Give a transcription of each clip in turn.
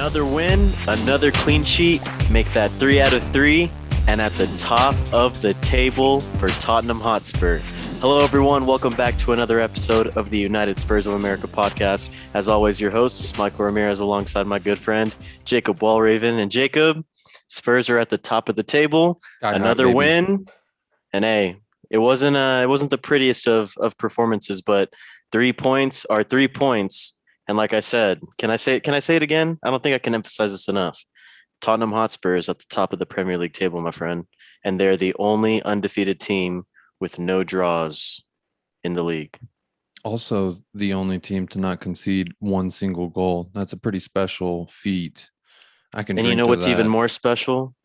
Another win, another clean sheet, make that 3 out of 3, and at the top of the table for Tottenham Hotspur. Hello, everyone. Welcome back to another episode of the United Spurs of America podcast. As always, your hosts, Michael Ramirez, alongside my good friend, Jacob Walraven. And Jacob, Spurs are at the top of the table. Another win. And hey, it wasn't the prettiest of performances, but 3 points are 3 points. And like I said, can I say it again? I don't think I can emphasize this enough. Tottenham Hotspur is at the top of the Premier League table, my friend, and they're the only undefeated team with no draws in the league. Also, the only team to not concede one single goal. That's a pretty special feat. And you know what's even more special?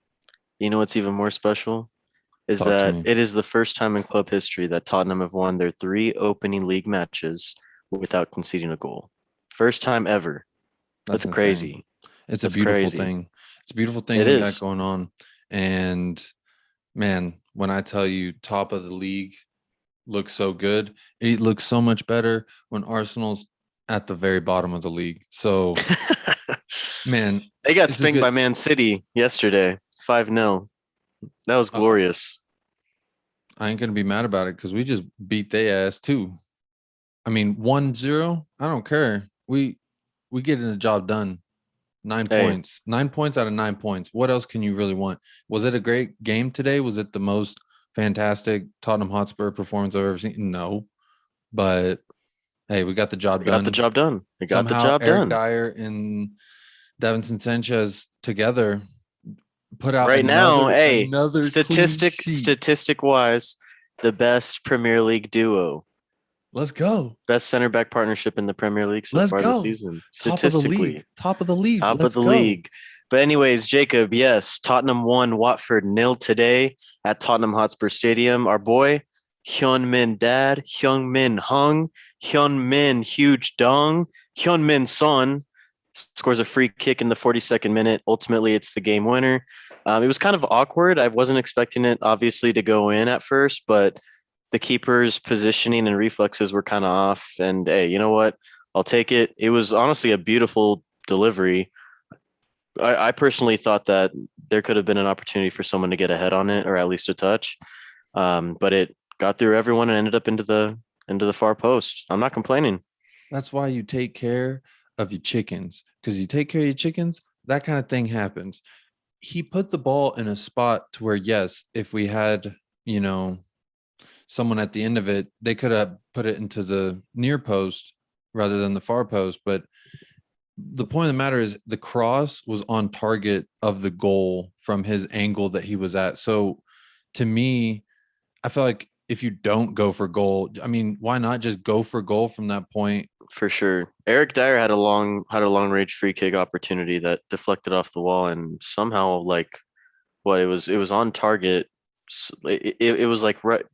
Is that it is the first time in club history that Tottenham have won their 3 opening league matches without conceding a goal. First time ever. That's crazy. It's a beautiful thing. It's a beautiful thing we got going on. And man, when I tell you top of the league looks so good, it looks so much better when Arsenal's at the very bottom of the league. So, man. They got spanked by Man City yesterday, 5-0. That was glorious. I ain't going to be mad about it because we just beat their ass too. I mean, 1-0, I don't care. We getting the job done. 9 points. 9 points out of 9 points. What else can you really want? Was it a great game today? Was it the most fantastic Tottenham Hotspur performance I've ever seen? No. But hey, we got the job done. Eric Dyer and Davinson Sanchez together put out another statistic wise, the best Premier League duo. Let's go. Best center back partnership in the Premier League so far this season. Statistically. Top of the league. League. But anyways, Jacob, yes, Tottenham won, Watford 0 today at Tottenham Hotspur Stadium. Our boy, Hyun-min dad, Hyun-min Hung, Hyun-min huge dong, Hyun-min son scores a free kick in the 42nd minute. Ultimately, it's the game winner. It was kind of awkward. I wasn't expecting it, obviously, to go in at first, but the keeper's positioning and reflexes were kind of off. And hey, you know what? I'll take it. It was honestly a beautiful delivery. I personally thought that there could have been an opportunity for someone to get ahead on it, or at least a touch. But it got through everyone and ended up into the far post. I'm not complaining. That's why you take care of your chickens, because you take care of your chickens, that kind of thing happens. He put the ball in a spot to where, yes, if we had, someone at the end of it, they could have put it into the near post rather than the far post. But the point of the matter is the cross was on target of the goal from his angle that he was at. So to me, I feel like if you don't go for goal, I mean, why not just go for goal from that point? For sure. Eric Dyer had a long range free kick opportunity that deflected off the wall, and somehow it was on target. It was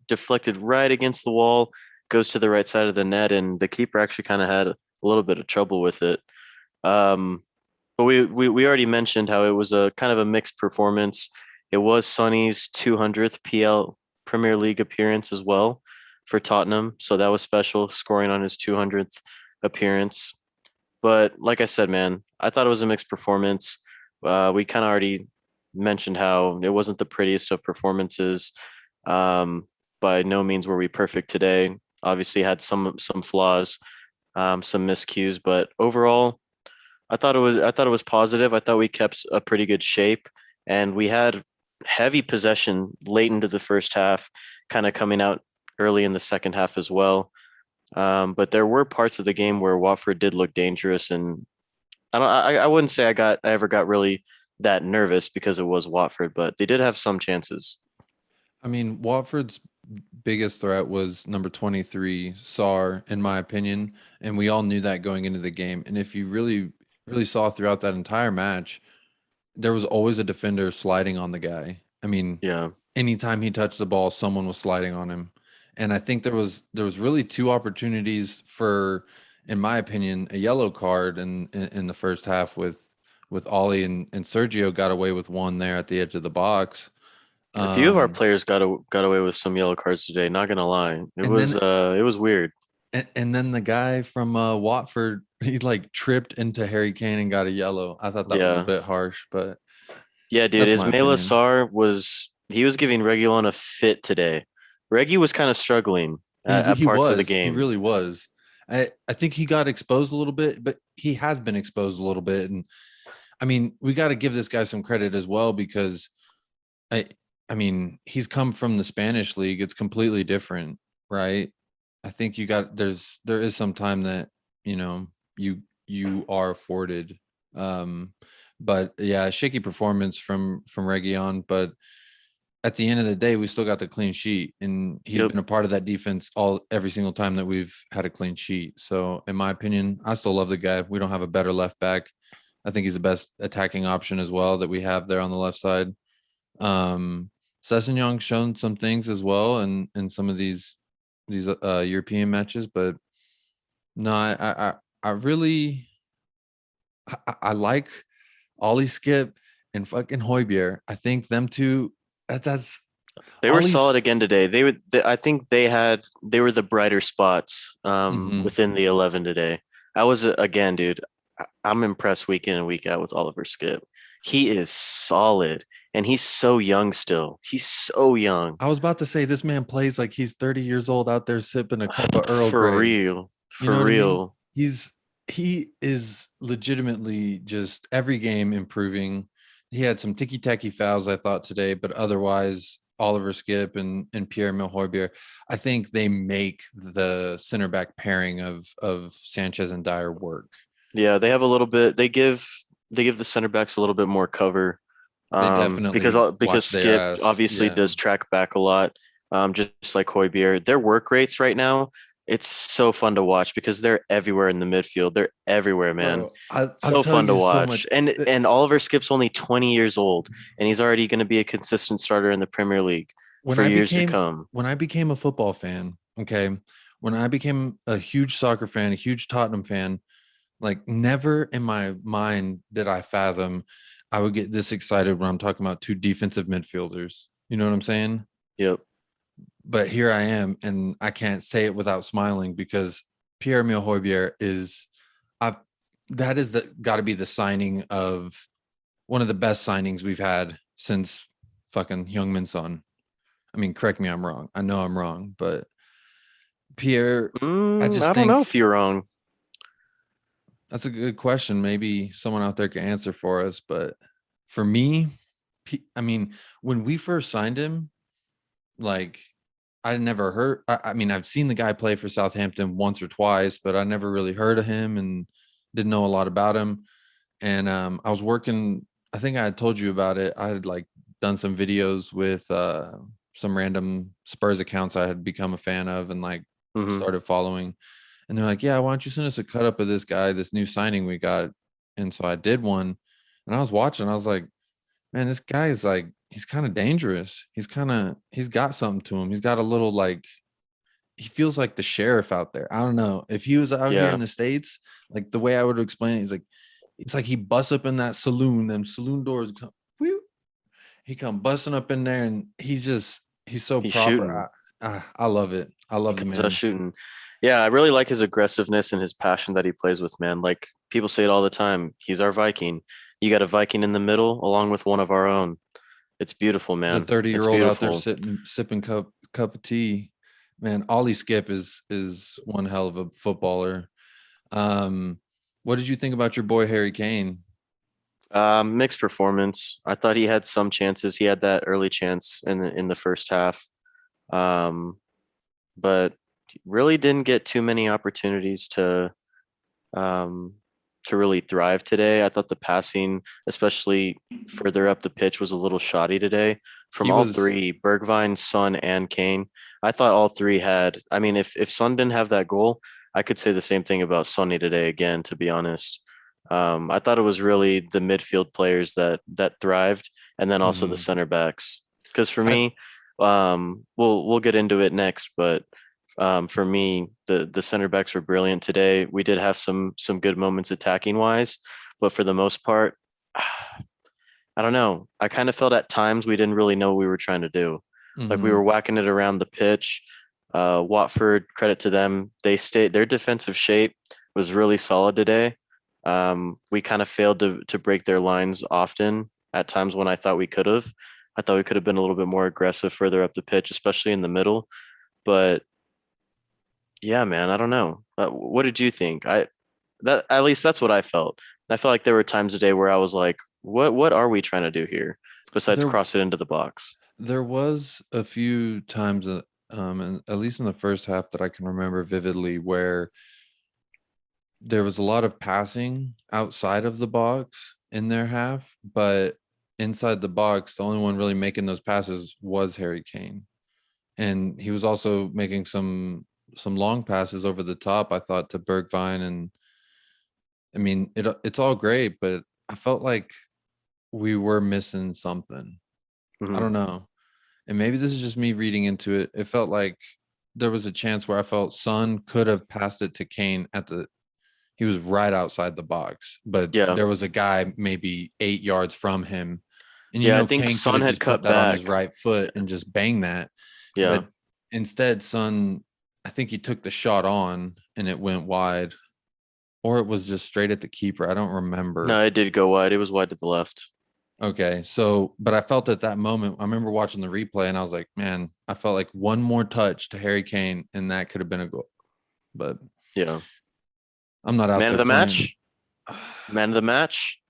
deflected right against the wall, goes to the right side of the net, and the keeper actually kind of had a little bit of trouble with it. But we already mentioned how it was a kind of a mixed performance. It was Sonny's 200th PL Premier League appearance as well for Tottenham, so that was special, scoring on his 200th appearance. But like I said, man, I thought it was a mixed performance. We kind of already mentioned how it wasn't the prettiest of performances. By no means were we perfect today. Obviously had some flaws, some miscues, but overall, I thought it was positive. I thought we kept a pretty good shape, and we had heavy possession late into the first half, kind of coming out early in the second half as well. But there were parts of the game where Watford did look dangerous, and I wouldn't say I ever got really that nervous because it was Watford, but they did have some chances. I mean, Watford's biggest threat was number 23, Sarr, in my opinion, and we all knew that going into the game. And if you really, really saw throughout that entire match, there was always a defender sliding on the guy. I mean, yeah, anytime he touched the ball, someone was sliding on him. And I think there was really 2 opportunities for, in my opinion, a yellow card in the first half with Ollie and Sergio got away with one there at the edge of the box. A few of our players got away with some yellow cards today. Not gonna lie, it was weird. And then the guy from Watford, he like tripped into Harry Kane and got a yellow. I thought that was a Yeah. bit harsh, but Yeah, dude, that's my Ismaila opinion. Sarr he was giving Reguilon a fit today. Reggie was kind of struggling at parts of the He game. really was. I think he got exposed a little bit, but he has been exposed a little bit. And I mean, we got to give this guy some credit as well because I I mean, he's come from the Spanish league. It's completely different, right? I think there is some time that, you know, you are afforded. Um, but yeah, shaky performance from Region, but at the end of the day, we still got the clean sheet, and he's Yep. been a part of that defense every single time that we've had a clean sheet. So, in my opinion, I still love the guy. We don't have a better left back. I think he's the best attacking option as well that we have there on the left side. Um, Sessegnong's shown some things as well in some of these European matches, but no, I really I like Ollie Skip and fucking Hoybier. I think them two. That's They were Ollie's. solid again today. I think they were the brighter spots Mhm. within the 11 today. I was again, dude. I'm impressed week in and week out with Oliver Skip. He is solid and he's so young still. He's so young. I was about to say this man plays like he's 30 years old out there sipping a cup of Earl For Grey. real. You For know what I mean? real. He is legitimately just every game improving. He had some ticky tacky fouls, I thought, today, but otherwise, Oliver Skip and Pierre Milhoybier, I think they make the center back pairing of Sanchez and Dyer work. Yeah, they have a little bit they give the center backs a little bit more cover. They Because definitely because watch their Skip ass. obviously Yeah. does track back a lot, just like Højbjerg. Their work rates right now, it's so fun to watch because they're everywhere in the midfield. They're everywhere, man. Bro, I'll So tell fun to you so watch. much. And Oliver Skip's only 20 years old, and he's already going to be a consistent starter in the Premier League when for I years to became come. when I became a football fan, okay, when I became a huge soccer fan, a huge Tottenham fan, like never in my mind did I fathom I would get this excited when I'm talking about two defensive midfielders. You know what I'm saying? Yep. But here I am, and I can't say it without smiling because Pierre Emile Højbjerg is, I that is the got to be the signing of one of the best signings we've had since fucking Youngmin Son. I mean, correct me, I'm wrong. I know I'm wrong, but Pierre, I just I don't know think if you're wrong. that's a good question. Maybe someone out there can answer for us. But for me, I mean, when we first signed him, like I never heard. I mean, I've seen the guy play for Southampton once or twice, but I never really heard of him and didn't know a lot about him. And I was working. I think I had told you about it. I had like done some videos with some random Spurs accounts I had become a fan of and like Hmm. started following. And they're like, "Yeah, why don't you send us a cut up of this guy, this new signing we got?" And so I did one, and I was watching. I was like, "Man, this guy is like, he's kind of dangerous. He's got something to him. He's got a little like, he feels like the sheriff out there. I don't know if he was out here in Yeah, the states, like the way I would explain it is like, it's like he busts up in that saloon. Them saloon doors come. Whew, he come busting up in there, and he's so he's proper. shooting. I love it. I He love the comes out man. shooting. Yeah, I really like his aggressiveness and his passion that he plays with, man. Like people say it all the time. He's our Viking. You got a Viking in the middle along with one of our own. It's beautiful, The man. 30 It's year old out there beautiful. sitting sipping cup of tea. Man, Ollie Skip is one hell of a footballer. Um, what did you think about your boy Harry Kane? Mixed performance. I thought he had some chances. He had that early chance in the first half. Um, but really didn't get too many opportunities um to really thrive today. I thought the passing, especially further up the pitch, was a little shoddy today from He all was three, Bergvine, Son, and Kane. I thought all three had, I mean, if Son didn't have that goal, I could say the same thing about Sonny today again, to be honest. I thought it was really the midfield players that thrived, and then also the mhm. center backs. Because for I me, we'll get into it next, but for me, the center backs were brilliant today. We did have some good moments attacking wise, but for the most part, I don't know. I kind of felt at times we didn't really know what we were trying to do. Like we were mhm. whacking it around the pitch. Watford, credit to them. Their defensive shape was really solid today. We kind of failed to break their lines often at times when I thought we could have. I thought we could have been a little bit more aggressive further up the pitch, especially in the middle. But yeah, man, I don't know. What did you think? That at least that's what I felt. I felt like there were times today where I was like, what are we trying to do here besides There cross it into the box? there was a few times and at least in the first half that I can remember vividly where there was a lot of passing outside of the box in their half, but inside the box, the only one really making those passes was Harry Kane. And he was also making some long passes over the top, I thought, to Bergvine. And I mean, it's all great, but I felt like we were missing something. I Hmm. don't know. And maybe this is just me reading into it. It felt like there was a chance where I felt Son could have passed it to Kane at the he was right outside the box, but Yeah, there was a guy maybe 8 yards from him. And yeah. I think Kane could Son have had just put cut that on his back. right foot and just bang that. Yeah, But instead, Son, I think he took the shot on and it went wide, or it was just straight at the keeper. I don't no, remember. it did go wide. It was wide to the left. Okay. So, but I felt at that moment, I remember watching the replay and I was like, man, I felt like one more touch to Harry Kane and that could have been a goal. But Yeah, I'm not out man of there the playing. match. Man of the match.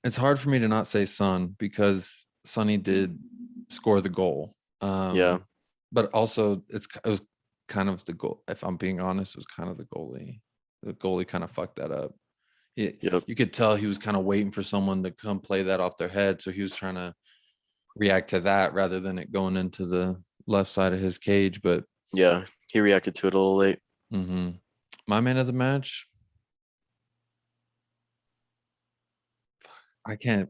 It's hard for me to not say Son because Sonny did score the goal. Yeah, But also it was kind of the goal. If I'm being honest, it was kind of the goalie. The goalie kind of fucked that up. yep, You could tell he was kind of waiting for someone to come play that off their head. So he was trying to react to that rather than it going into the left side of his cage. But yeah. He reacted to it a little late. mhm. My man of the match, I can't.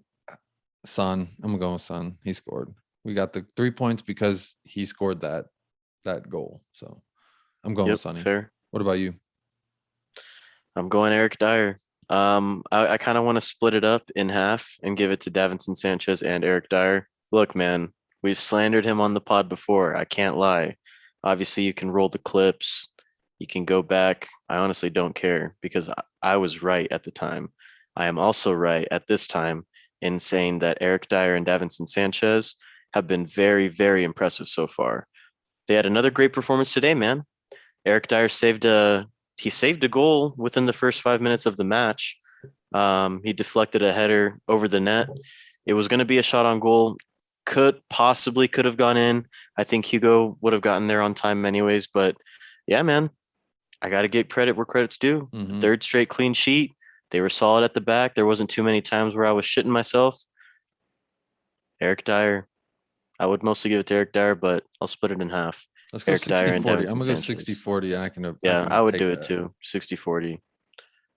Son, I'm going with Son. He scored. We got the 3 points because he scored that goal. So I'm going with Yep, Sonny. fair. What about you? I'm going Eric Dyer. I kind of want to split it up in half and give it to Davinson Sanchez and Eric Dyer. Look, man, we've slandered him on the pod before. I can't lie. Obviously, you can roll the clips. You can go back. I honestly don't care because I was right at the time. I am also right at this time in saying that Eric Dyer and Davinson Sanchez have been very, very impressive so far. They had another great performance today, man. Eric Dyer saved a goal within the first 5 minutes of the match. He deflected a header over the net. It was going to be a shot on goal. Could have gone in. I think Hugo would have gotten there on time anyways. But yeah, man, I got to give credit where credit's due. Hmm. Third straight clean sheet. They were solid at the back. There wasn't too many times where I was shitting myself. Eric Dyer. I would mostly give it to Eric Dyer, but I'll split it in half. Let's go Eric Dyer and 60-40. I'm Davinson gonna go 60 Sanchez. 40 and I Yeah, I can would take do it that. too. 60-40.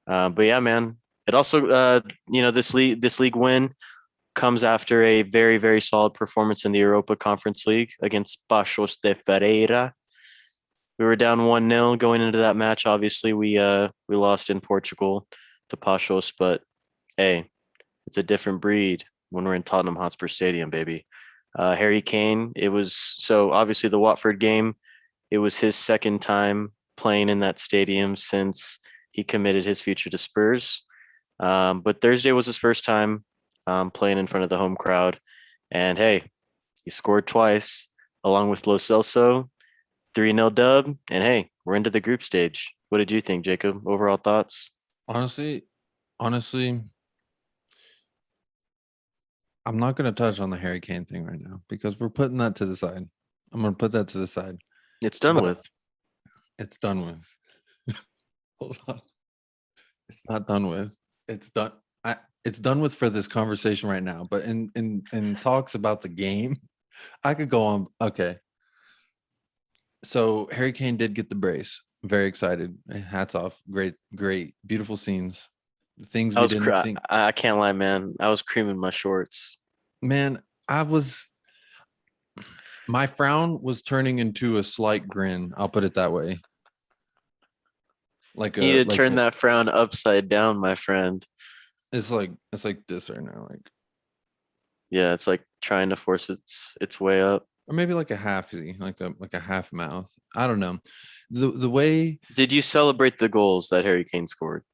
But yeah, man, it also, this league win comes after a very, very solid performance in the Europa Conference League against Paços de Ferreira. We were down 1-0 going into that match. Obviously, we lost in Portugal to Paços, but hey, it's a different breed when we're in Tottenham Hotspur Stadium, baby. Harry Kane, it was so obviously the Watford game. It was his second time playing in that stadium since he committed his future to Spurs. But Thursday was his first time playing in front of the home crowd. And hey, he scored twice along with Lo Celso, 3-0 dub. And hey, we're into the group stage. What did you think, Jacob? Overall thoughts? Honestly, honestly, I'm not gonna touch on the Harry Kane thing right now because we're putting that to the side. I'm gonna put that to the side. It's done But with. it's done with. Hold on. It's not done with. It's done. It's done with for this conversation right now. But in talks about the game, I could go on. Okay. So Harry Kane did get the brace. Very excited. Hats off. Great, great, beautiful scenes. Things we didn't think. I can't lie, man. I was creaming my shorts. Man, I was my frown was turning into a slight grin. I'll put it that way. You need to Like turn a, that frown upside down, my friend. it's like this right now. Like Yeah, it's like trying to force its way up. or maybe like a halfy, like a half mouth. I don't know. The way. Did you celebrate the goals that Harry Kane scored?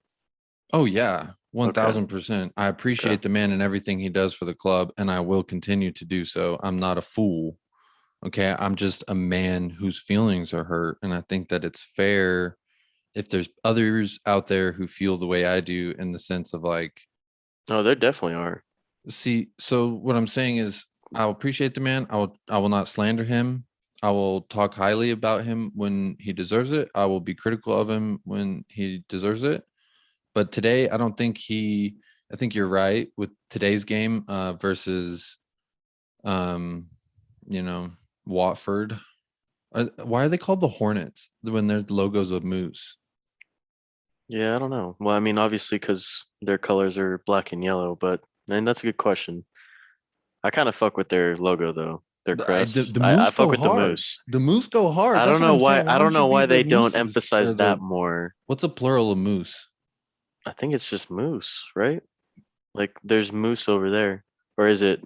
Oh yeah, Okay. 1000%. I Okay. appreciate the man and everything he does for the club, and I will continue to do so. I'm not a fool. Okay, I'm just a man whose feelings are hurt, and I think that it's fair if there's others out there who feel the way I do, in the sense of like, Oh, there definitely are. see, so what I'm saying is I'll appreciate the man. I will not slander him. I will talk highly about him when he deserves it. I will be critical of him when he deserves it. But today, I think you're right with today's game versus um, you know, Watford. Why are they called the Hornets when there's logos of moose? Yeah, I don't know. Well, I mean, obviously, because their colors are black and yellow, but and that's a good question. I kind of fuck with their logo though, their crest. The I moose fuck go with the hard. moose. The moose go hard. I That's don't what know I'm why. saying. Why I don't don't you know be why the they don't mooses or emphasize that more. what's a plural of moose? I think it's just moose, right? Like there's moose over there, or is it?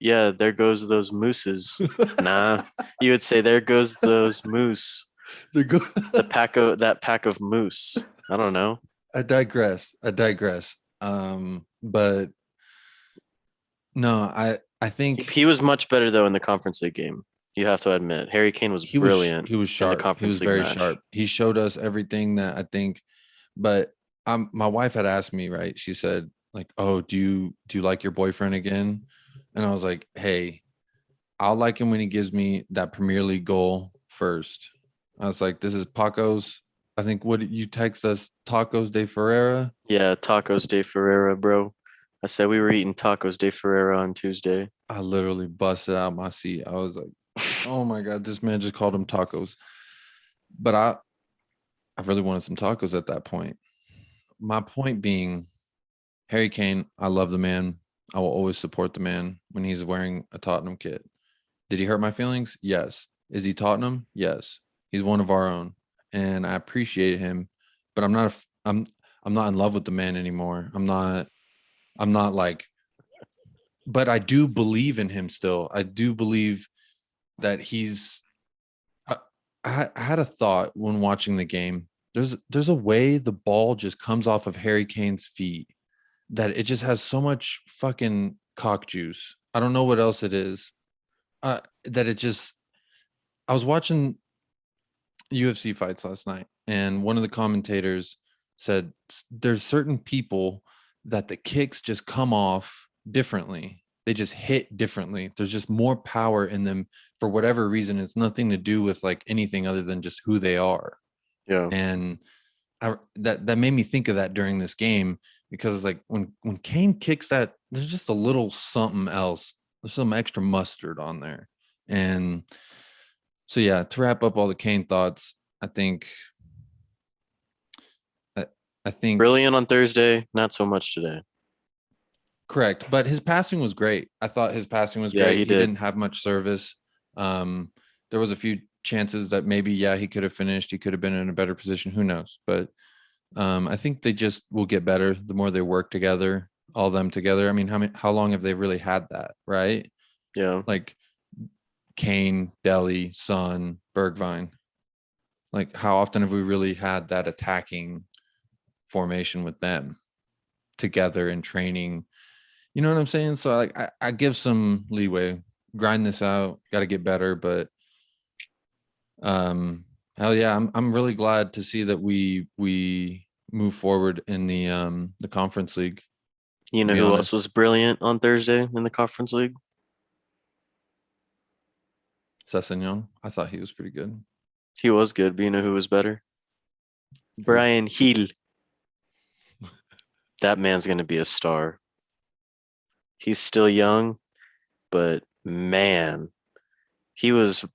Yeah, there goes those mooses. Nah, you would say there goes those moose. They go. That pack of moose. I don't know. I digress. I digress. But no, I He, think he was much better though in the Conference League game. You have to admit, Harry Kane was brilliant he was in the sharp. He was Conference League very match. sharp. He showed us everything that I think. But my wife had asked me, right? She said, like, "Oh, do you like your boyfriend again?" And I was like, "Hey, I'll like him when he gives me that Premier League goal first." I was like, "This is Paco's. I think what you text us, Tacos de Ferreira." Yeah, tacos de Ferreira, bro. I said we were eating tacos de Ferreira on Tuesday. I literally busted out my seat. I was like, "Oh my god, this man just called them tacos." But I really wanted some tacos at that point. My point being, Harry Kane, I love the man. I will always support the man when he's wearing a Tottenham kit. Did he hurt my feelings? Yes. Is he Tottenham? Yes. He's one of our own, and I appreciate him. But I'm not in love with the man anymore. I'm not like. But I do believe in him still. I do believe that he's. I, I had a thought when watching the game. There's a way the ball just comes off of Harry Kane's feet that it just has so much fucking cock juice. I don't know what else it is. That it just. I was watching UFC fights last night, and one of the commentators said there's certain people that the kicks just come off differently. They just hit differently. There's just more power in them for whatever reason. It's nothing to do with like anything other than just who they are. Yeah. And that made me think of that during this game, because it's like when Kane kicks that, there's just a little something else. There's some extra mustard on there. And so yeah, to wrap up all the Kane thoughts, I think I, I think Brilliant on Thursday, not so much today. correct, but his passing was great. I thought his passing was Yeah, great. he He did. didn't have much service. Um, there was a few chances that maybe yeah he could have finished. He could have been in a better position. Who knows? But I think they just will get better the more they work together, all of them together. I mean, how long have they really had that, right? Yeah. Like Kane, Deli, Son, Bergvine. Like how often have we really had that attacking formation with them together in training? You know what I'm saying? So like I give some leeway, grind this out, got to get better, but um hell yeah, I'm really glad to see that we move forward in the conference league, You to know be who else honest. was brilliant on Thursday in the Conference League? Sessegnon, I thought he was pretty good. He was good, but you know who was better? Who? Brian Hill. That man's going to be a star. He's still young, but man, he was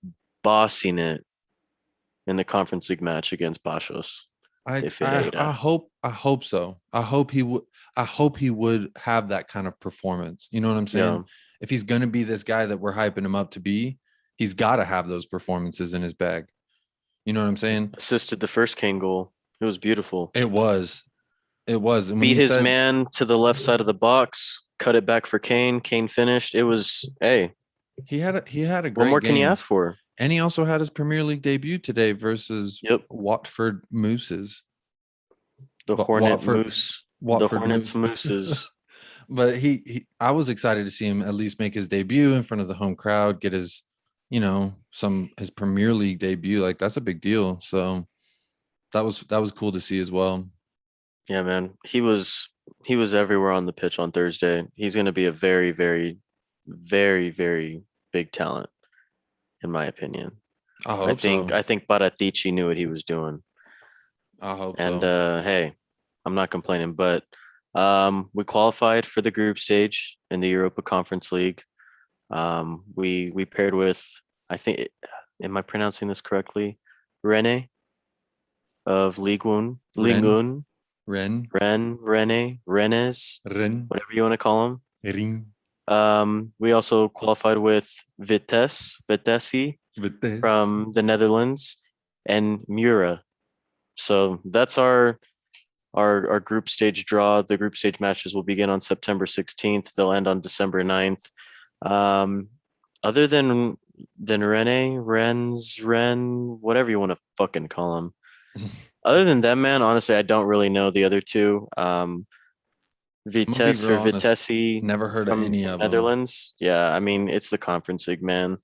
bossing it in the Conference League match against Pachos de I Ferreira. hope so. I hope he would have that kind of performance. You know what I'm saying? Yeah. If he's gonna be this guy that we're hyping him up to be, he's got to have those performances in his bag. You know what I'm saying? Assisted the first Kane goal. It was beautiful. It was, it was, and when Beat he his said, man to the left side of the box, cut it back for Kane. Kane finished. It was, hey. He had a What great more can you game, ask for? and he also had his Premier League debut today versus Yep. Watford Mooses. The But Hornet Moose. The Watford Hornets Moose. Mooses. But I was excited to see him at least make his debut in front of the home crowd, get his, his Premier League debut. Like that's a big deal. So that was cool to see as well. Yeah, man. He was everywhere on the pitch on Thursday. He's gonna be a very, very, very, very big talent, in my opinion. I I hope think so. I think Baratici knew what he was doing. I hope And so. hey, I'm not complaining, but we qualified for the group stage in the Europa Conference League. We paired with, I think, am I pronouncing this correctly? Rene of Ligue 1, Ligue Ren, 1, Ren, Rennes, Ren, whatever you want to call him. Ring, We also qualified with Vitesse Vitesse. from the Netherlands, and Mura. So that's our group stage draw. The group stage matches will begin on September 16th. They'll end on December 9th. Um, other than Ren, whatever you want to fucking call him. Other than that, man, honestly, I don't really know the other two. I'm gonna be Vitesse real or honest. Vitesse Never heard of from any of them. Netherlands. Yeah, I mean it's the Conference League, man.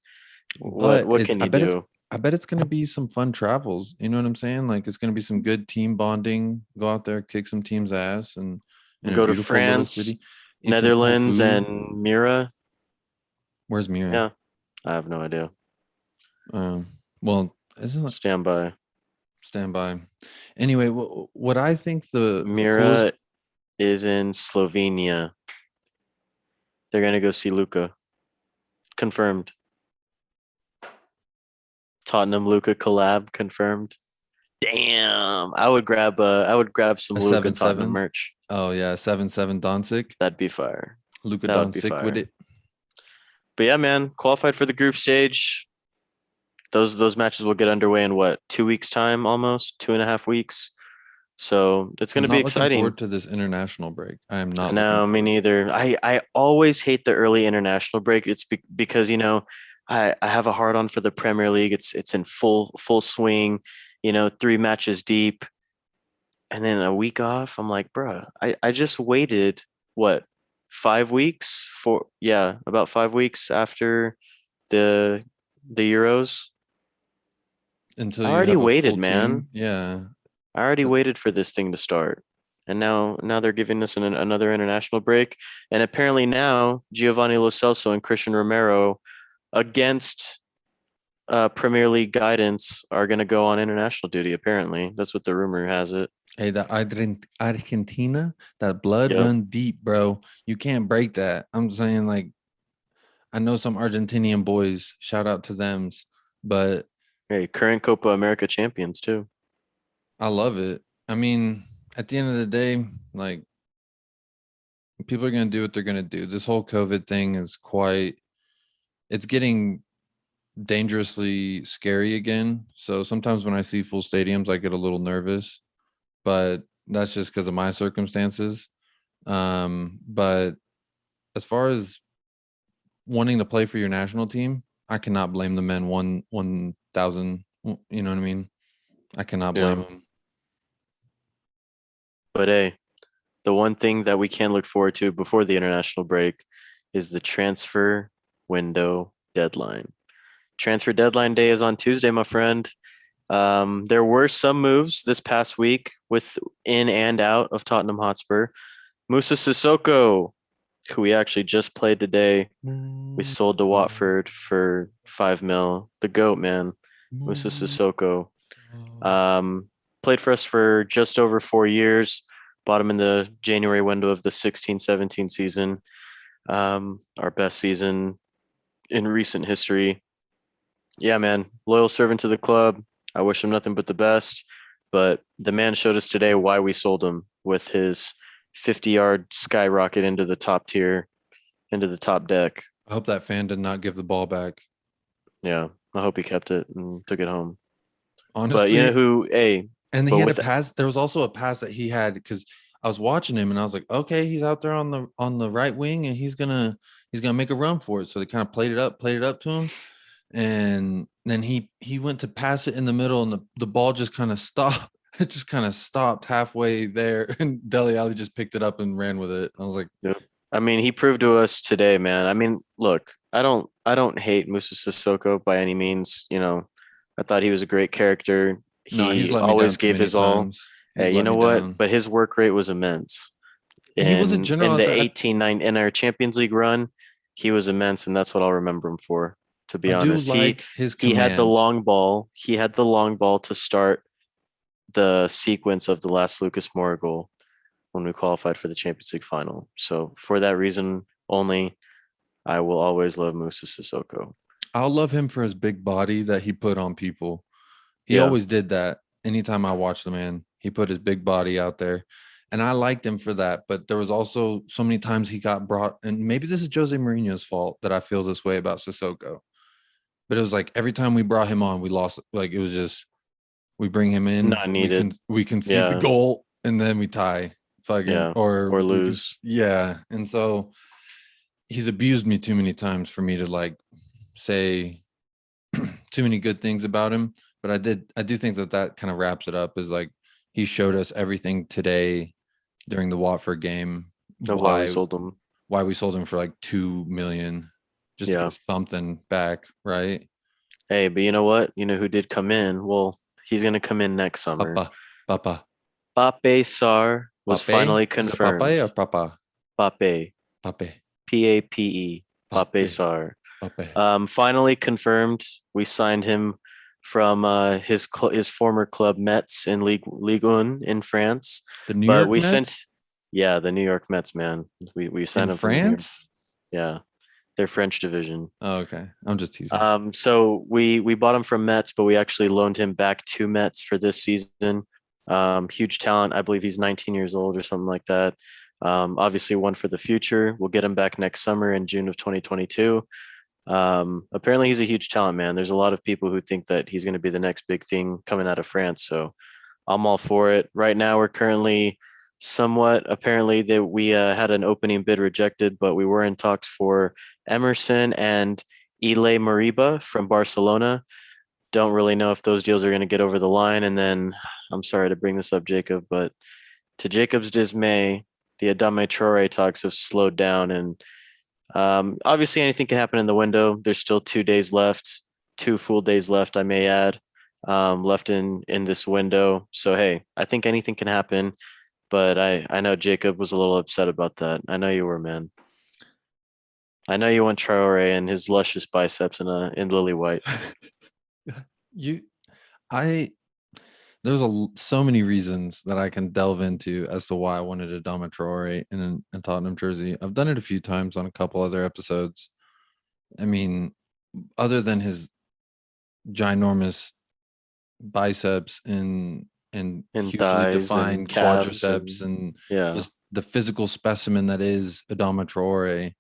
What But what can I you bet it's do? I bet it's gonna be some fun travels. You know what I'm saying? Like it's gonna be some good team bonding. Go out there, kick some team's ass, and in a Go to beautiful little France, city, eat some cool Netherlands, food. and Mira. Where's Mira? Yeah, I have no idea. Um, well, isn't it Stand by. standby? Anyway, what I think the coolest. Mira is in Slovenia. They're gonna go see Luca. Confirmed. Tottenham Luca collab confirmed. Damn, I would grab some A Luca seven Tottenham seven. merch. Oh yeah, 7-7 Doncic. That'd be fire. Luka That would be Doncic with fire. it. But yeah, man, qualified for the group stage. Those matches will get underway in what, 2 weeks time, almost 2.5 weeks. So it's I'm gonna be not looking exciting. forward to this international break. I am not looking No, me forward to it. neither. I always hate the early international break. It's because I have a hard on for the Premier League. It's in full swing. 3 matches deep, and then a week off. I'm like, bruh, I just waited what, 5 weeks for, yeah, about 5 weeks after the the Euros. Until I you already have a waited, full man. team. Yeah. I already Th- waited for this thing to start. And now they're giving us another international break. And apparently now Giovanni Lo Celso and Christian Romero, against Premier League guidance, are going to go on international duty. Apparently, that's what the rumor has it. Hey, Argentina, that blood Yep. run deep, bro. You can't break that. I'm saying, like, I know some Argentinian boys, shout out to them, but Hey, current Copa America champions too. I love it. I mean, at the end of the day, like, people are going to do what they're going to do. This whole COVID thing is it's getting dangerously scary again. So sometimes when I see full stadiums, I get a little nervous, but that's just because of my circumstances. But as far as wanting to play for your national team, I cannot blame the men 1,000. You know what I mean? I cannot blame Yeah. them. But hey, the one thing that we can look forward to before the international break is the transfer window deadline. Transfer deadline day is on Tuesday, my friend. There were some moves this past week with in and out of Tottenham Hotspur. Moussa Sissoko, who we actually just played today, we sold to Watford for 5 mil. The GOAT, man. Moussa Sissoko. Um, Played for us for just over 4 years. Bought him in the January window of the 16-17 season. Our best season in recent history. Yeah, man. Loyal servant to the club. I wish him nothing but the best. But the man showed us today why we sold him with his 50-yard skyrocket into the top tier, into the top deck. I hope that fan did not give the ball back. Yeah, I hope he kept it and took it home. But you know Honestly, who? Hey, and he but had a with pass. There was also a pass that he had because I was watching him and I was like, okay, he's out there on the right wing and he's gonna make a run for it. So they kind of played it up to him, and then he went to pass it in the middle, and the ball just kind of stopped. It just kind of stopped halfway there, and Dele Alli just picked it up and ran with it. I was like, Yep. I mean, he proved to us today, man. I mean, look, I don't hate Moussa Sissoko by any means. I thought he was a great character. no, he's He let me down always too gave many his all. times. He's Hey, you let know me what? down. But his work rate was immense. He was a In general the at the. 18-9 in our Champions League run, he was immense, and that's what I'll remember him for, to be I do honest. He like his he had the command. long ball. He had the long ball to start the sequence of the last Lucas Moura goal when we qualified for the Champions League final. So for that reason only, I will always love Moussa Sissoko. I'll love him for his big body that he put on people. He Yeah, always did that. Anytime I watched the man, he put his big body out there. And I liked him for that. But there was also so many times he got brought, and maybe this is Jose Mourinho's fault that I feel this way about Sissoko. But it was like every time we brought him on, we lost. Like it was just we bring him in, not needed. we concede the Yeah, goal, and then we tie. Fucking yeah, or or we can lose. yeah. And so he's abused me too many times for me to like say too many good things about him. But I do think that that kind of wraps it up. Is like he showed us everything today during the Watford game. Of why we sold them. Why we sold him for like 2 million just to Yeah. get something back, right? Hey, but you know what? You know who did come in? Well, he's gonna come in next summer. Papa, Papa, Pape Sarr was Pape. finally Is it Papa confirmed. or Papa? Pape, Pape, Pape, Pape Pape, Sarr. Pape. Finally confirmed. We signed him from his former club Metz in Ligue 1 in France, The New but York we sent, Mets yeah, the New York Mets, man. We in signed him from the New York, France. yeah, their French division. Oh, okay, I'm just teasing. So we bought him from Mets, but we actually loaned him back to Mets for this season. Huge talent. I believe he's 19 years old or something like that. Obviously one for the future. We'll get him back next summer in June of 2022. Apparently he's a huge talent, man. There's a lot of people who think that he's going to be the next big thing coming out of France. So I'm all for it. Right now, we're currently somewhat apparently that we had an opening bid rejected, but we were in talks for Emerson and Ile Mariba from Barcelona. Don't really know if those deals are going to get over the line. And then I'm sorry to bring this up, Jacob, but to Jacob's dismay, the Adame Traore talks have slowed down. And obviously, anything can happen in the window. There's still 2 days left, 2 full days left, I may add, left in this window. So hey, I think anything can happen. But I know Jacob was a little upset about that. I know you were, man. I know you want Traore and his luscious biceps in lily white. you, I there's so many reasons that I can delve into as to why I wanted a Adama Traore in a Tottenham jersey. I've done it a few times on a couple other episodes. I mean, other than his ginormous biceps and And hugely thighs and defined calves quadriceps and and yeah. just the physical specimen that is Adama Traore.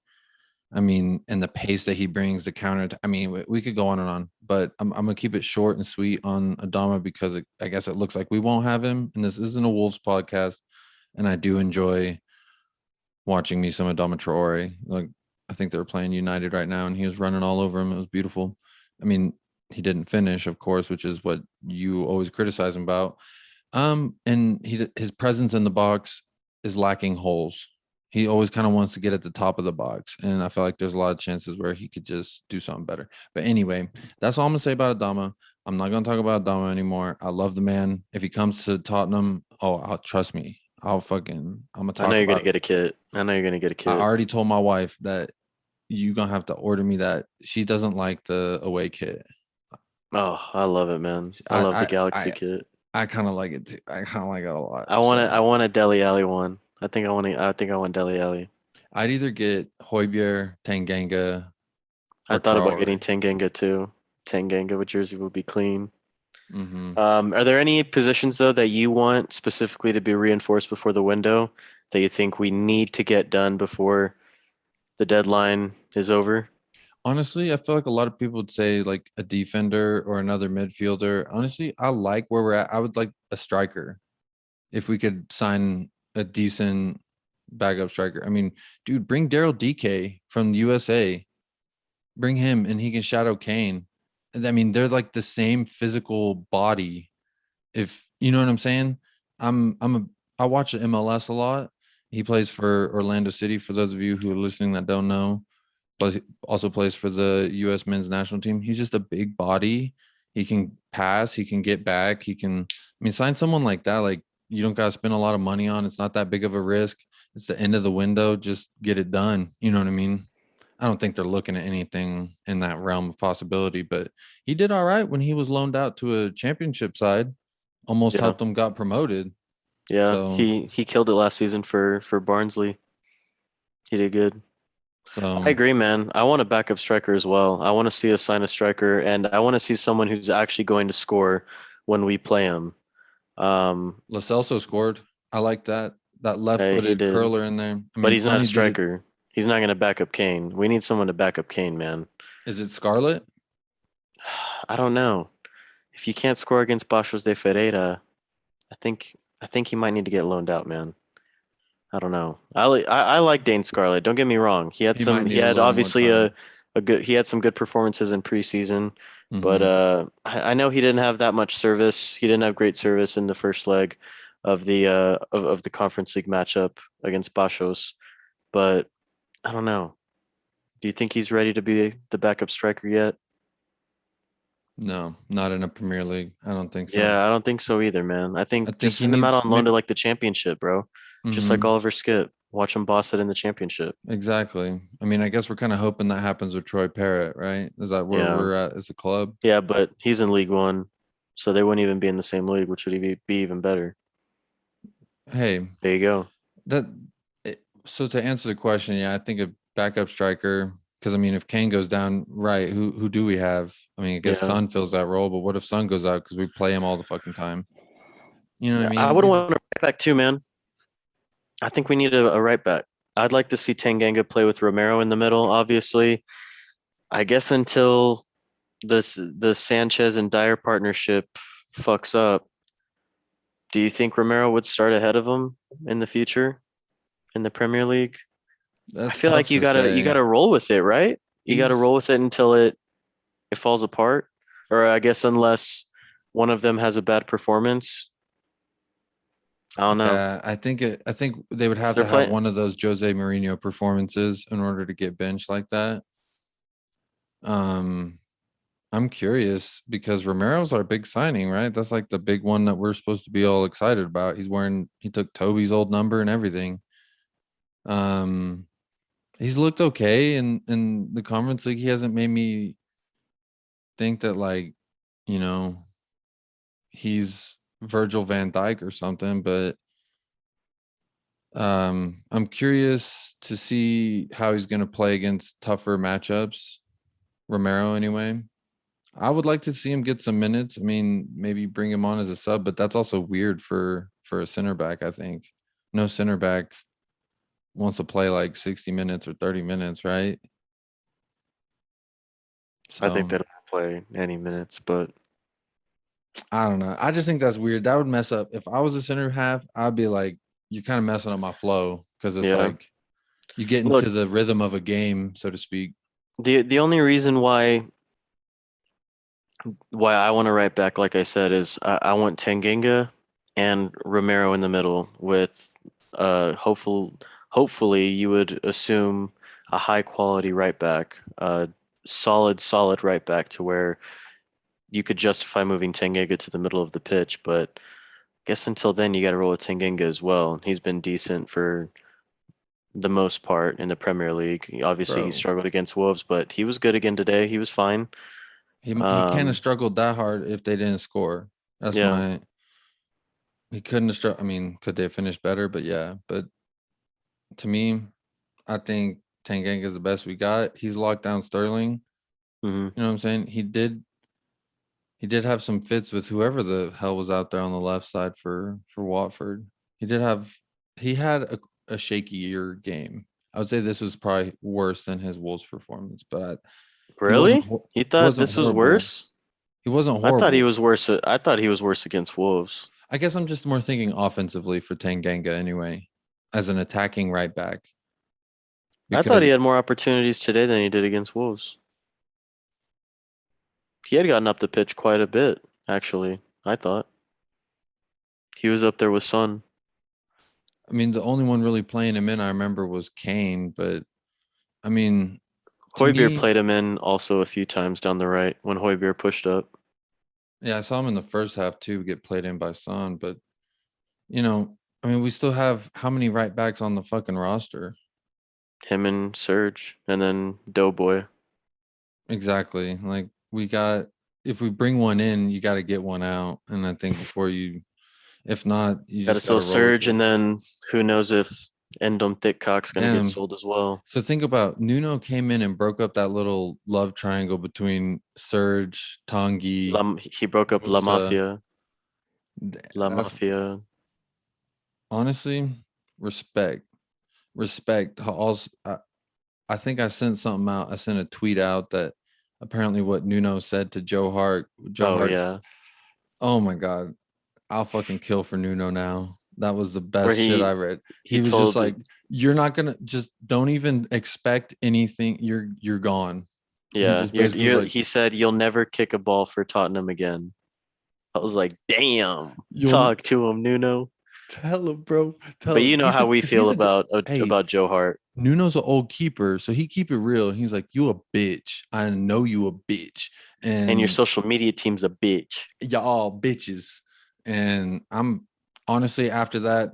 I mean, and the pace that he brings, the counter. I mean, we could go on and on, but I'm gonna keep it short and sweet on Adama because I guess it looks like we won't have him, and this isn't a Wolves podcast, and I do enjoy watching me some Adama Traore. Like I think they're playing United right now, and he was running all over him. It was beautiful. I mean, he didn't finish, of course, which is what you always criticize him about. And his presence in the box is lacking holes. He always kind of wants to get at the top of the box, and I feel like there's a lot of chances where he could just do something better. But anyway, that's all I'm gonna say about Adama. I'm not gonna talk about Adama anymore. I love the man. If he comes to Tottenham, trust me. I'm gonna I know talk you're gonna about it. get a kit. I know you're gonna get a I kit. already told my wife that you gonna have to order me that. She doesn't like the away kit. Oh, I love it, man. I love the I Galaxy I kit. I kind of like it too. I kind of like it a lot. I So want a Deli Alley one. I think I want Deli Alley. I'd either get Hoybier, Tanganga, I or thought about getting Traore. Tanganga too. Tanganga with jersey would be clean. Hmm. Are there any positions though that you want specifically to be reinforced before the window that you think we need to get done before the deadline is over? Honestly, I feel like a lot of people would say like a defender or another midfielder. Honestly, I like where we're at. I would like a striker if we could sign a decent backup striker. I mean, dude, bring Daryl DK from the USA. Bring him and he can shadow Kane. And I mean, they're like the same physical body. If you know what I'm saying. I watch the MLS a lot. He plays for Orlando City. For those of you who are listening that don't know, but he also plays for the U.S. men's national team. He's just a big body. He can pass. He can get back. He can. I mean, sign someone like that. Like you don't gotta spend a lot of money on. It's not that big of a risk. It's the end of the window. Just get it done. You know what I mean? I don't think they're looking at anything in that realm of possibility, but he did all right when he was loaned out to a championship side. Almost Yeah. helped them got promoted. Yeah. So He killed it last season for Barnsley. He did good. I so agree, man. I want a backup striker as well. I want to see us sign a striker, and I want to see someone who's actually going to score when we play him. Um, Lo Celso scored. I like that he left-footed did, curler in there. I but mean, he's not a Sonny did it. striker. He's not going to back up Kane. We need someone to back up Kane, man. Is it Scarlet? I don't know. If you can't score against Baixos de Ferreira, I think he might need to get loaned out, man. I don't know. I like Dane Scarlett. Don't get me wrong. He might He need a had little more obviously time. a good he had some good performances in preseason, but Hmm. I know he didn't have that much service. He didn't have great service in the first leg of of the Conference League matchup against Baixos. But I don't know. Do you think he's ready to be the backup striker yet? No, not in a Premier League. I don't think so. Yeah, I don't think so either, man. I I think think just he send him out needs on loan to maybe. like the championship, bro. Just like Hmm. Oliver Skip. Watch him boss it in the championship. Exactly. I mean, I guess we're kind of hoping that happens with Troy Parrott, right? Is that where Yeah. we're at as a club? Yeah, but he's in League One, so they wouldn't even be in the same league, which would be even better. Hey, There you go. that. So to answer the question, yeah, I think a backup striker. Because I mean, if Kane goes down, right? Who do we have? I mean, I guess Yeah. Son fills that role, but what if Son goes out because we play him all the fucking time? You know what I Yeah, I mean? would want a right back too, man. I think we need a right back. I'd like to see Tanganga play with Romero in the middle, obviously. I guess until the Sanchez and Dyer partnership fucks up, do you think Romero would start ahead of him in the future in the Premier League? I That's feel like tough to you say. gotta roll with it, right? You gotta He's roll with it until it falls apart. Or I guess unless one of them has a bad performance. I don't know. Yeah, I think they would 'Cause have they're to have playing. one of those Jose Mourinho performances in order to get benched like that. Um, I'm curious because Romero's our big signing, right? That's like the big one that we're supposed to be all excited about. He took Toby's old number and everything. Um, he's looked okay in the conference league. He hasn't made me think that like, you know, he's Virgil van Dyke or something, but I'm curious to see how he's going to play against tougher matchups. Romero, anyway. I would like to see him get some minutes. I mean, maybe bring him on as a sub, but that's also weird for a center back. I think no center back wants to play like 60 minutes or 30 minutes, right? I think So they don't play any minutes, but I don't know. I just think that's weird. That would mess up. If I was a center half, I'd be like, you're kind of messing up my flow because it's yeah. like you get into Look, the rhythm of a game, so to speak. the only reason why I want to write back, like I said, is I want Tanganga and Romero in the middle with hopefully you would assume a high quality right back, solid right back to where you could justify moving Tanganga to the middle of the pitch, but guess until then you got to roll with Tanganga as well. He's been decent for the most part in the Premier League. Obviously, he Bro, struggled against Wolves, but he was good again today. He was fine. he can't have Um, struggled that hard if they didn't score. That's yeah, my he couldn't have struck. I mean, could they have finished better? But yeah, but to me, I think Tanganga is the best we got. He's locked down Sterling. hmm You know what I'm saying? He did have some fits with whoever the hell was out there on the left side for Watford. He did have he had a shakier game. I would say this was probably worse than his Wolves performance, but he wasn't Really? You he thought wasn't this was horrible. worse? He wasn't I thought he horrible. was worse. I thought he was worse against Wolves. I guess I'm just more thinking offensively for Tanganga anyway, as an attacking right back. I thought he Because had more opportunities today than he did against Wolves. He had gotten up the pitch quite a bit, actually. I thought he was up there with Son. I mean, the only one really playing him in I remember was Kane, but I mean, to Højbjerg me, played him in also a few times down the right when Højbjerg pushed up. yeah, I saw him in the first half too get played in by Son, but you know, I mean, we still have how many right backs on the fucking roster? Him and Serge, and then Doughboy. Exactly. Like we got if we bring one in, you got to get one out, and I think before you, if not, you Got to just got sell to roll with Serge, it. and then who knows if Endom Thickcock's going to get Damn. sold as well. So think about Nuno came in and broke up that little love triangle between Serge, Tanguy, He broke up La Moussa. Mafia. La That's Mafia. honestly respect. Respect. Also, I think I sent something out. I sent a tweet out that apparently what Nuno said to Joe Hart. Joe Oh Hart's. yeah, Oh my god, I'll fucking kill for Nuno now. That was the where best shit he I read. he He was just told like, "You're not gonna just don't even expect anything. You're gone." He yeah just basically was like, he said you'll never kick a ball for Tottenham again. I was like, damn, "You'll talk to him, Nuno. tell him, bro. Tell But him." you know He's how a we because feel he's a hey. about Joe Hart. Nuno's an old keeper, so he keep it real. He's like, "You a bitch. I know you a bitch, And your and social media team's a bitch. y'all bitches." And I'm honestly after that,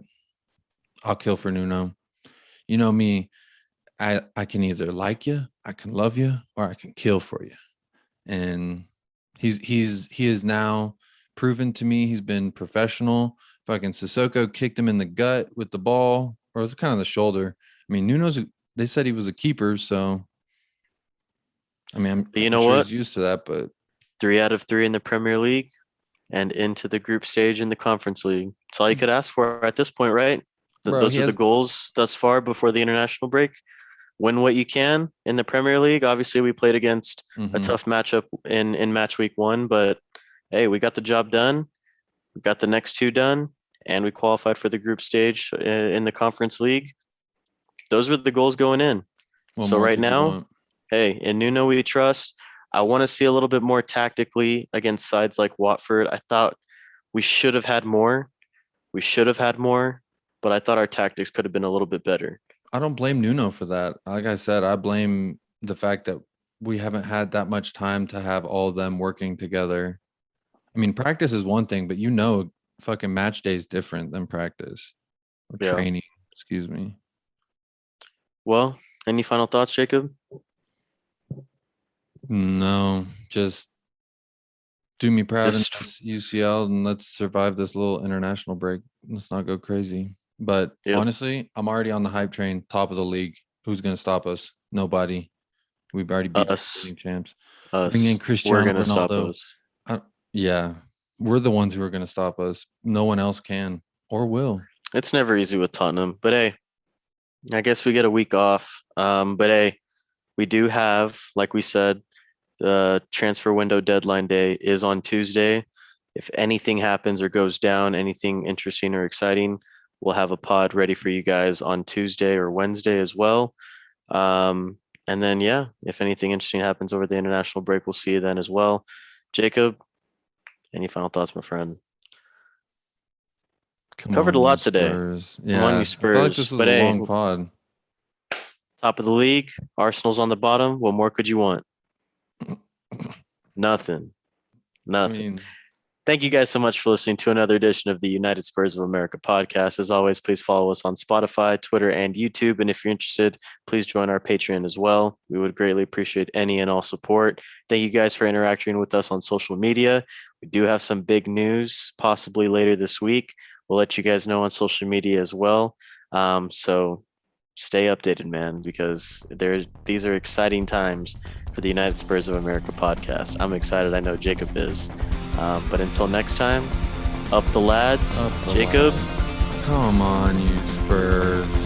I'll kill for Nuno. You know me, I can either like you, I can love you, or I can kill for you. And he is now proven to me he's been professional. Fucking Sissoko kicked him in the gut with the ball, or it was kind of the shoulder. I mean, Nuno's they said he was a keeper, so I mean, But you I'm know sure what? he's used to that, but 3 out of 3 in the Premier League and into the group stage in the Conference League. That's all you could ask for at this point, right? bro, he Those are the has goals thus far before the international break. Win what you can in the Premier League. Obviously, we played against a mhm. tough matchup in match week 1, but hey, we got the job done. We got the next 2 done, and we qualified for the group stage in the Conference League. Those were the goals going in. What So more right could you now, want? hey, in Nuno we trust. I want to see a little bit more tactically against sides like Watford. I thought we should have had more. We should have had more, but I thought our tactics could have been a little bit better. I don't blame Nuno for that. Like I said, I blame the fact that we haven't had that much time to have all of them working together. I mean, practice is one thing, but fucking match day is different than practice or Yeah. training. Excuse me. Well, any final thoughts, Jacob? No, just do me proud in Just this UCL and let's survive this little international break. Let's not go crazy. But yep, honestly, I'm already on the hype train, top of the league. Who's going to stop us? Nobody. We've already beat the us, defending champs. Bring in us. We're Cristiano gonna stop Ronaldo. us. Yeah, we're the ones who are going to stop us. No one else can or will. It's never easy with Tottenham, but hey, I guess we get a week off. But hey, we do have, like we said, the transfer window deadline day is on Tuesday. If anything happens or goes down, anything interesting or exciting, we'll have a pod ready for you guys on Tuesday or Wednesday as well. And then, yeah, if anything interesting happens over the international break, we'll see you then as well. Jacob, any final thoughts, my friend? Come Covered a on, you lot today. Spurs. Come on, you Yeah, I feel like Spurs. this was But a hey, long pod. top of the league, Arsenal's on the bottom. What more could you want? Nothing. I Nothing. mean, Thank you guys so much for listening to another edition of the United Spurs of America podcast. As always, please follow us on Spotify, Twitter, and YouTube. And if you're interested, please join our Patreon as well. We would greatly appreciate any and all support. Thank you guys for interacting with us on social media. We do have some big news possibly later this week. We'll let you guys know on social media as well. So stay updated, man, because these are exciting times for the United Spurs of America podcast. I'm excited. I know Jacob is. But until next time, up the lads. up the Jacob. lads. Come on, you Spurs.